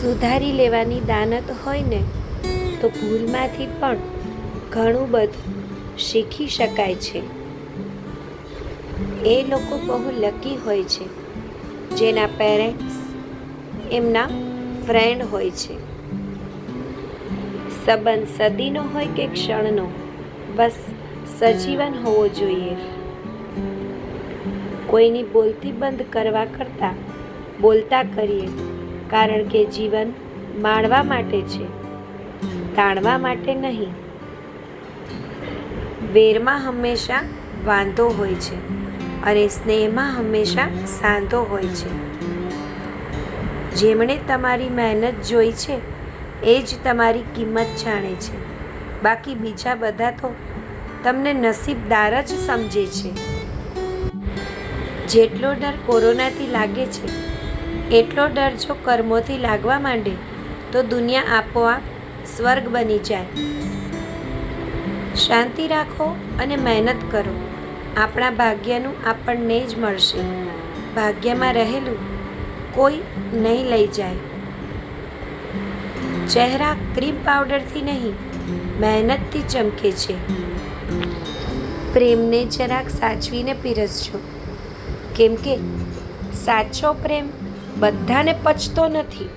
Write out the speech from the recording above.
સુધારી લેવાની દાનત હોય ને તો ભૂલમાંથી પણ ઘણું બધું શીખી શકાય છે. એ લોકો બહુ લકી હોય છે જેના પેરેન્ટ્સ એમના ફ્રેન્ડ હોય છે. સંબંધ સદીનો હોય કે ક્ષણનો, બસ સજીવન હોવો જોઈએ. કોઈની બોલતી બંધ કરવા કરતાં બોલતા કરીએ, કારણ કે જીવન માણવા માટે છે, તાણવા માટે નહીં. વેરમાં હંમેશા વાંધો હોય છે અને સ્નેહમાં હંમેશા સાંધો હોય છે. જેમણે તમારી મહેનત જોઈ છે એ જ તમારી કિંમત જાણે છે. બાકી બીજા બધા તો તમને નસીબદાર જ સમજે છે. જેટલો ડર કોરોનાથી લાગે છે એટલો ડર જો કર્મોથી લાગવા માંડે તો દુનિયા આપોઆપ સ્વર્ગ બની જાય. શાંતિ રાખો અને મહેનત કરો. આપણા ભાગ્યનું આપણને જ મળશે. ભાગ્યમાં રહેલું કોઈ નહીં લઈ જાય. ચહેરા ક્રીમ પાવડરથી નહીં, મહેનતથી ચમકે છે. પ્રેમને જરાક સાચવીને પીરસજો, કેમ કે સાચો પ્રેમ બધાને પચતો નથી.